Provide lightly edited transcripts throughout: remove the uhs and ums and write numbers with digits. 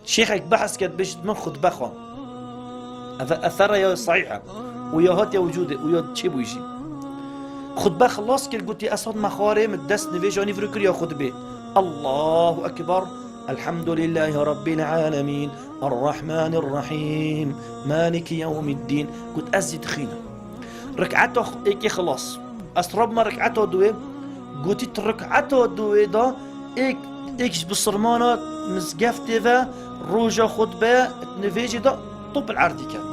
شيخك بحث كد بيش من خطبة خان أثر يا صحيحة ويا هات يا وجوده ويا تشيبو يجي خطبة خلاص كل قلتي أصلا مخاري مدست نفيجاني فركر يا خطبة الله أكبر الحمد لله رب العالمين الرحمن الرحيم مالك يوم الدين قلت أزيد خينا ركعته إيكي خلاص أسرب ما ركعته دوي قلت ركعته دوي دا إيكش بصرمانات مزقفتي ذا روجا خطبة نفيجي دا طب العردي كان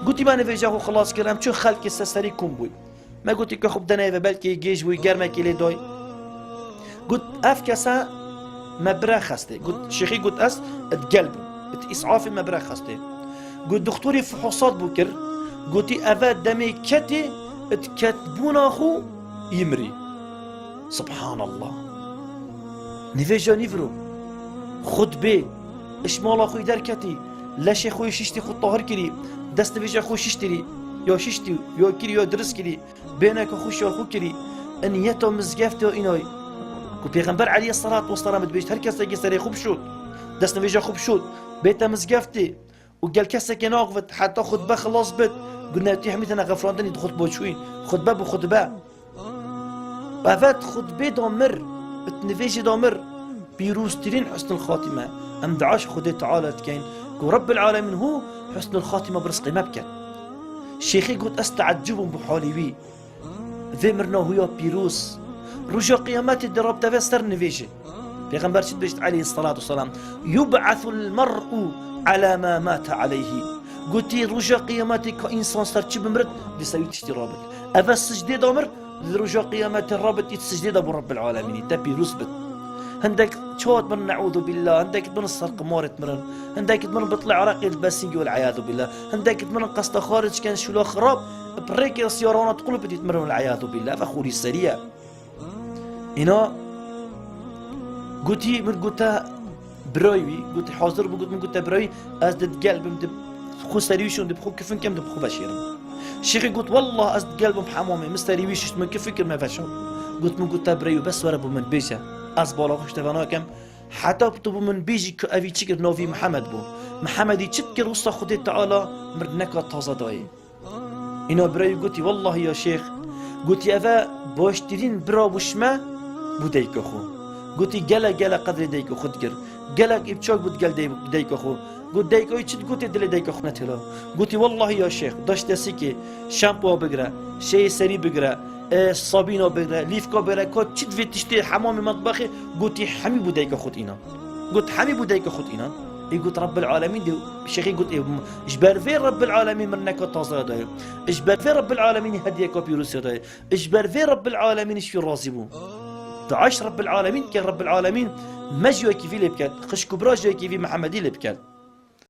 قلت ما نفيجه خلاص كلام شو خلق السسري كومبوي ما قلت لك خب دنيا بلكي يجيج ويقرمك إلي دوي قلت أفكسا مبرا خسته قلت شيخي قلت أس اتقلبوا اتإسعاف مبرا خسته قلت دكتوري فحوصات بكر قلت أفا دمي كتي اتكتبون أخو يمري سبحان الله نفيجا نفرو خطبه اشمال أخوي در كتي لش أخوي ششتي خود طاهر كري دست نفيجا أخوي ششتري يا ششتي يا كري يا درس كري بينك أخوش يا أخو كري أن يتو مزقفته إناي و پیغمبر علی الصلاة والسلام دبیشت هر کسی که سری خوب شد دست نویجا خوب شد بیت مزگفتی و گل کسی که ناقفت حتی خطبه خلاص بد قلنا تحميتنا غفراندني خطبه شوي خطبه بخطبه بعد خطبه دامر اتنفيجي دامر بيروسترين حسن الخاتمه ام دعاش خدي تعالى كاين رب العالمين هو حسن الخاتمه برزقي ما بكى شيخي قلت استعجبهم بحالي ذي مرنا هو بيروس رجع قيامات الدراب تفسر نفيجي پیغمبر شد بيشت عليه الصلاة والسلام يبعث المرء على ما مات عليه قلتي رجع قياماتي كإنسان سرچي بمرد بيسوي تشتي رابط أفا السجدة دامر رجع قيامات الرابط يتسجدة أبو رب العالمين تبي رسبت هندك شوت من نعوذ بالله هندك من السرق مارت مرن هندك من بطلع عراقي الباسنج والعياذ بالله هندك من قصد خارج كان شلو خراب بريك السيارة تقول بدي تمرن والعياذ بالله فخوري السريع اینا گویی من گویی برایی گویی حاضر بود من گویی برایی از دل قلبم دب خو سریوشون دب خو کفن کم دب خو بشیرم شیخی گویی والله از قلبم حمامه مستریویش من کفکر ما فشم گویی من گویی برایی بس ورا بو من بیشه از بالا خوش تفنا کم حتی تو بو من بیجی که اوی چی کر نوی محمد بو محمدی چت کر وسط خودت تعالی مرد نکات تازه دایی اینا برایی گویی والله یا شیخ گویی اوه باشترین برا بوشمه بوديك أخو قلتي جلا قدر ديك خود گر جلا إبشاك بود جل ديك أخو قلت ديك أي شد قلت دل ديك أخو نتلا قلتي والله يا شيخ داشت سيكي شامبو بقرا شيء سري بقرا صابينو بقرا ليفكا بقرا كات شد في تشتي حمام مطبخي قلتي حمي بوديك أخو إنا قلت حمي بوديك أخو إنا يقول رب العالمين دي شيخي قلت اجبر في رب العالمين منك تازه داي اجبر في رب العالمين هديك بيروس داي اجبر في رب العالمين ايش في راسبو دعاش رب العالمين كان رب العالمين مجيو كيفي لبكات خش كبراج كيفي محمدي لبكات